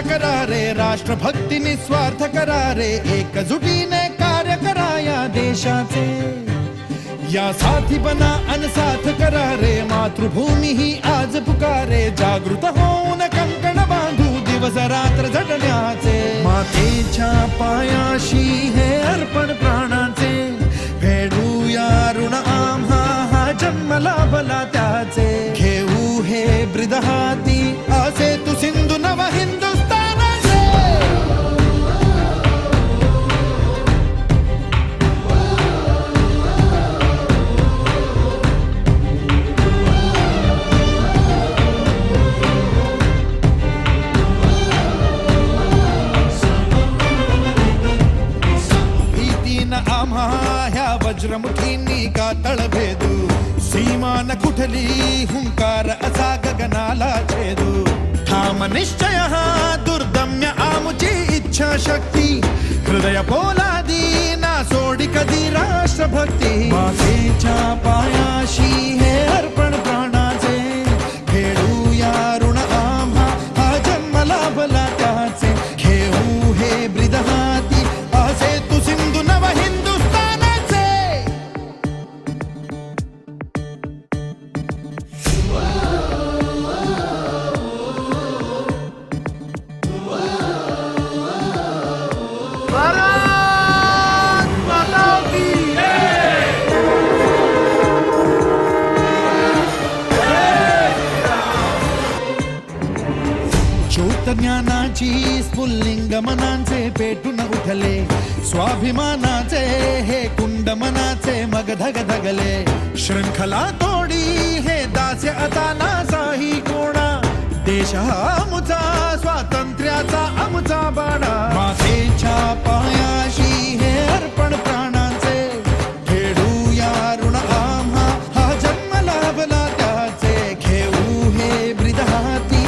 करारे राष्ट्रभक्ती निस्वार्थ करारे एकजुटीने कार्य करा या देशाचे या साथी बना अनसाथ करारे मातृभूमी ही आज पुकारे जागृत होऊन कंकण बांधू दिवस रात्र झटण्याचे मातेच्या पायाशी हे अर्पण प्राणाचे फेडूया ऋण आम्हा हा जन्म लाभला त्याचे घेऊ हे ब्रिद हाती असे तू सिंधू नव हिंदुस्तान वज्रमुखींनी का तळभेदू सीमान कुठली हुंकार असा गगनाला छेदू ठाम निश्चय हा दुर्दम्य आमुची इच्छा शक्ती हृदय पोलादी ना सोडी कधी राष्ट्रभक्ती मातेच्या पायाशी हे अर्पण प्राणाचे खेळूया ऋण आम्हा हा जन्म लाभला त्याचे घेऊ हे ब्रिद हाती असे तू सिंधू नव ज्ञानाची स्फुल्लिंग मनांचे पेटून उठले स्वाभिमानाचे हे कुंड मनाचे मग धग धगले शृंखला तोडी हे दास्य आता नासाही कोणा देश हा आमचा स्वातंत्र्याचा आमचा बाणा मातेच्या पायाशी हे अर्पण प्राणांचे खेळूया ऋण आम्हा हा जन्म लाभला त्याचे घेऊ हे ब्रिद हाती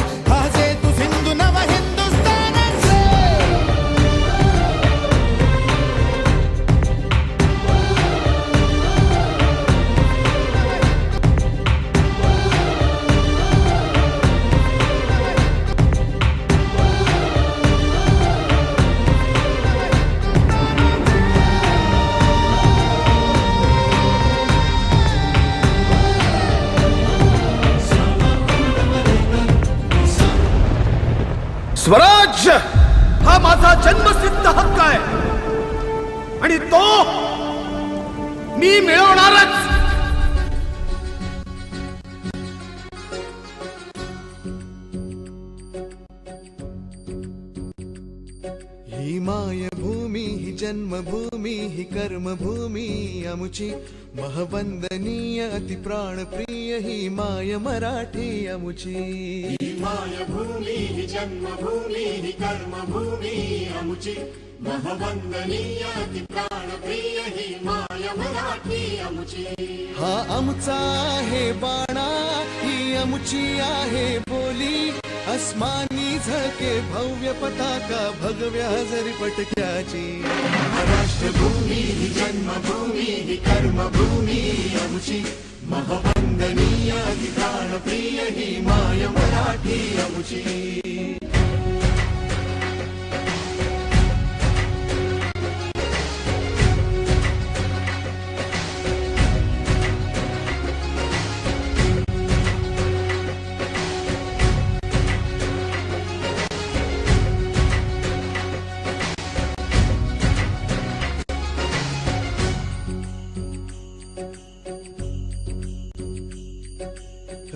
स्वराज्य हा माझा जन्मसिद्ध हक्क आहे आणि तो मी मिळवणारच. ही मायभूमी ही जन्मभूमी ही कर्मभूमी अमुची महवंदनीय अति प्राणप्रिय ही माय मराठी अमुची. ही मायभूमी ही जन्मभूमी ही कर्मभूमी अमुची महवंदनीय अति प्राणप्रिय ही माय मराठी अमुची. हा आमचा आहे बाणा ही अमुची आहे बोली अस्मानी झळके भव्य पताका भगव्या हजरी पटक्याची. राष्ट्रभूमी ही जन्मभूमी ही कर्मभूमी अमुची महवंदनीय अति प्राणप्रिय ही माय मराठी अमुची.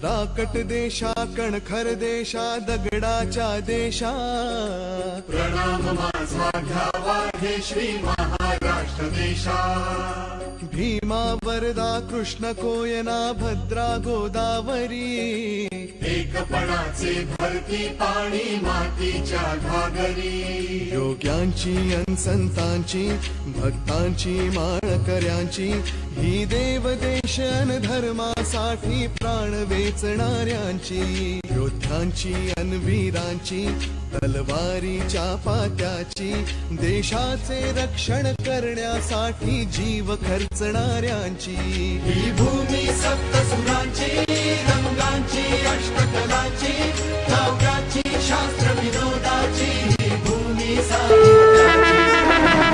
राकट देशा कणखर देशा दगडाच्या देशा प्रणाम माझा घ्यावा हे श्री महाराष्ट्र देशा. भीमा वरदा कृष्ण कोयना भद्रा गोदावरी एकपणाचे भरती पाणी मातीच्या घागरी. योग्यांची संतांची भक्तांची माळकऱ्यांची ही देव देश धर्मासाठी प्राण वेचणाऱ्यांची. योद्धा योद्ध्यांची अनवीरांची तलवारीच्या पात्याची देशाचे रक्षण करण्यासाठी जीव खर्चणाऱ्यांची ही भूमी सप्तसुरांची रंगांची अष्टकलांची काव्याची शास्त्र विनोदाची ही भूमी साहित्याची